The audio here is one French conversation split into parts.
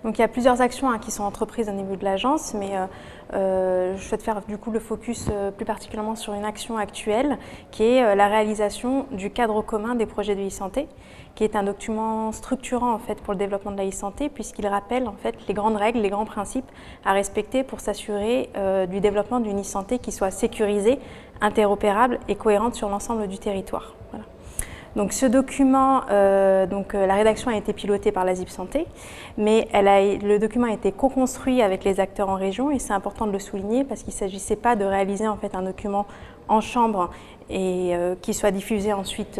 Donc il y a plusieurs actions qui sont entreprises au niveau de l'agence, mais je souhaite faire du coup le focus plus particulièrement sur une action actuelle qui est la réalisation du cadre commun des projets de e-santé, qui est un document structurant en fait pour le développement de la e-santé puisqu'il rappelle en fait les grandes règles, les grands principes à respecter pour s'assurer du développement d'une e-santé qui soit sécurisée, interopérable et cohérente sur l'ensemble du territoire. Voilà. Donc ce document, la rédaction a été pilotée par la ZIP Santé, mais le document a été co-construit avec les acteurs en région et c'est important de le souligner parce qu'il ne s'agissait pas de réaliser en fait un document en chambre et qui soit diffusé ensuite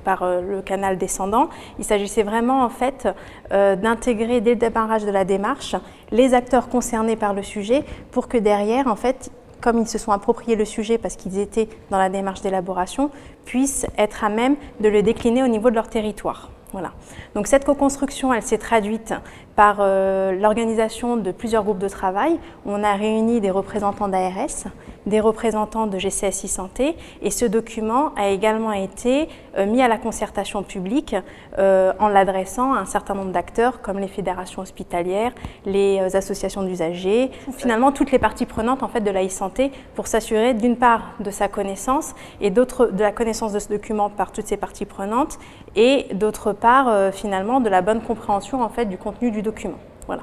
par le canal descendant. Il s'agissait vraiment en fait d'intégrer dès le démarrage de la démarche les acteurs concernés par le sujet pour que derrière en fait, comme ils se sont appropriés le sujet parce qu'ils étaient dans la démarche d'élaboration, puissent être à même de le décliner au niveau de leur territoire. Voilà. Donc cette co-construction, elle s'est traduite par l'organisation de plusieurs groupes de travail. On a réuni des représentants d'ARS, des représentants de GCS e-santé et ce document a également été mis à la concertation publique en l'adressant à un certain nombre d'acteurs comme les fédérations hospitalières, les associations d'usagers, finalement toutes les parties prenantes en fait, de la e-santé pour s'assurer d'une part de sa connaissance et de la connaissance de ce document par toutes ces parties prenantes et d'autre part finalement de la bonne compréhension en fait, du contenu du document. Voilà.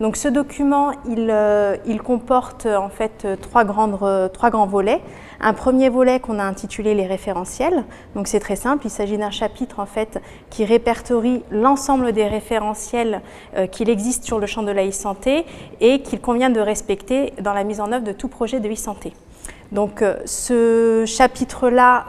Donc ce document, il comporte en fait trois grands volets. Un premier volet qu'on a intitulé les référentiels. Donc c'est très simple, il s'agit d'un chapitre en fait qui répertorie l'ensemble des référentiels qu'il existe sur le champ de la e-santé et qu'il convient de respecter dans la mise en œuvre de tout projet de e-santé. Donc ce chapitre-là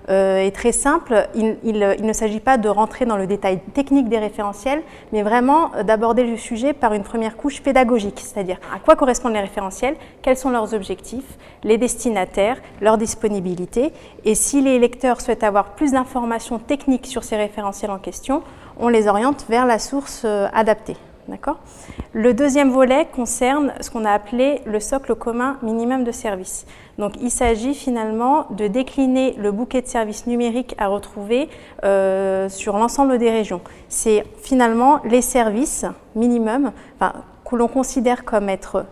est très simple, il ne s'agit pas de rentrer dans le détail technique des référentiels, mais vraiment d'aborder le sujet par une première couche pédagogique, c'est-à-dire à quoi correspondent les référentiels, quels sont leurs objectifs, les destinataires, leur disponibilité, et si les lecteurs souhaitent avoir plus d'informations techniques sur ces référentiels en question, on les oriente vers la source adaptée. Le deuxième volet concerne ce qu'on a appelé le socle commun minimum de services. Donc il s'agit finalement de décliner le bouquet de services numériques à retrouver sur l'ensemble des régions. C'est finalement les services minimums que l'on considère comme être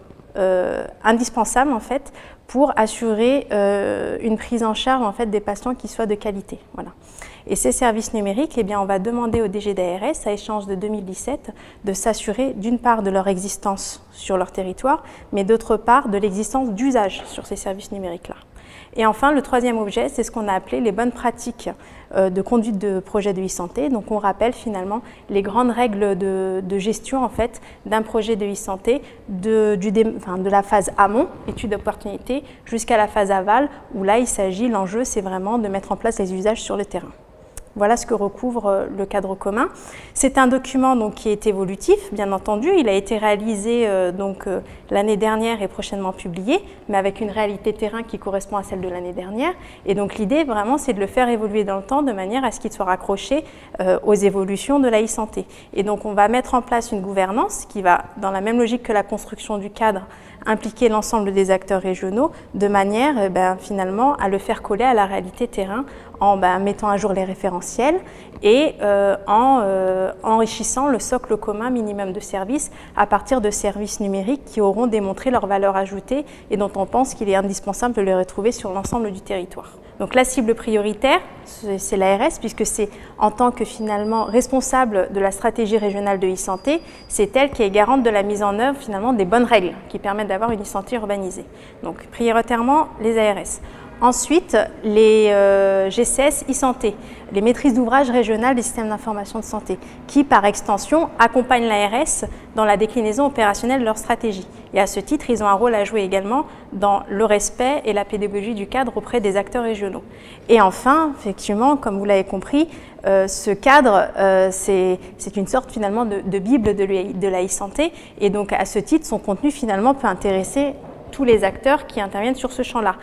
indispensables en fait, pour assurer une prise en charge en fait, des patients qui soient de qualité. Voilà. Et ces services numériques, eh bien, on va demander au DG d'ARS, à échéance de 2017, de s'assurer d'une part de leur existence sur leur territoire, mais d'autre part de l'existence d'usage sur ces services numériques-là. Et enfin, le troisième objet, c'est ce qu'on a appelé les bonnes pratiques de conduite de projet de e-santé. Donc on rappelle finalement les grandes règles de gestion en fait, d'un projet de e-santé de la phase amont, étude d'opportunité, jusqu'à la phase aval, où là il s'agit, l'enjeu c'est vraiment de mettre en place les usages sur le terrain. Voilà ce que recouvre le cadre commun. C'est un document donc, qui est évolutif, bien entendu. Il a été réalisé l'année dernière et prochainement publié, mais avec une réalité terrain qui correspond à celle de l'année dernière. Et donc l'idée, vraiment, c'est de le faire évoluer dans le temps de manière à ce qu'il soit raccroché aux évolutions de la e-santé. Et donc on va mettre en place une gouvernance qui va, dans la même logique que la construction du cadre, impliquer l'ensemble des acteurs régionaux de manière finalement à le faire coller à la réalité terrain en mettant à jour les référentiels et en enrichissant le socle commun minimum de services à partir de services numériques qui auront démontré leur valeur ajoutée et dont on pense qu'il est indispensable de les retrouver sur l'ensemble du territoire. Donc la cible prioritaire, c'est l'ARS, puisque c'est en tant que finalement responsable de la stratégie régionale de e-santé, c'est elle qui est garante de la mise en œuvre finalement des bonnes règles qui permettent d'avoir une e-santé urbanisée. Donc prioritairement les ARS. Ensuite, les GCS e-santé, les maîtrises d'ouvrage régionales des systèmes d'information de santé, qui par extension accompagnent l'ARS dans la déclinaison opérationnelle de leur stratégie. Et à ce titre, ils ont un rôle à jouer également dans le respect et la pédagogie du cadre auprès des acteurs régionaux. Et enfin, effectivement, comme vous l'avez compris, ce cadre, c'est une sorte finalement de bible de la e-santé. Et donc à ce titre, son contenu finalement peut intéresser tous les acteurs qui interviennent sur ce champ-là.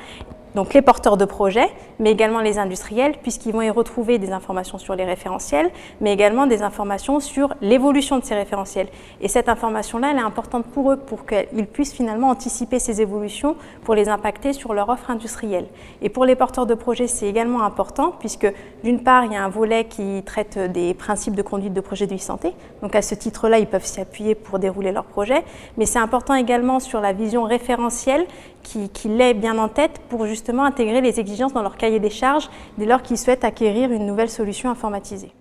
donc les porteurs de projets, mais également les industriels, puisqu'ils vont y retrouver des informations sur les référentiels, mais également des informations sur l'évolution de ces référentiels. Et cette information-là, elle est importante pour eux, pour qu'ils puissent finalement anticiper ces évolutions pour les impacter sur leur offre industrielle. Et pour les porteurs de projets, c'est également important, puisque d'une part, il y a un volet qui traite des principes de conduite de projet de e-santé. Donc à ce titre-là, ils peuvent s'y appuyer pour dérouler leur projet. Mais c'est important également sur la vision référentielle qu'il ait bien en tête pour justement intégrer les exigences dans leur cahier des charges dès lors qu'ils souhaitent acquérir une nouvelle solution informatisée.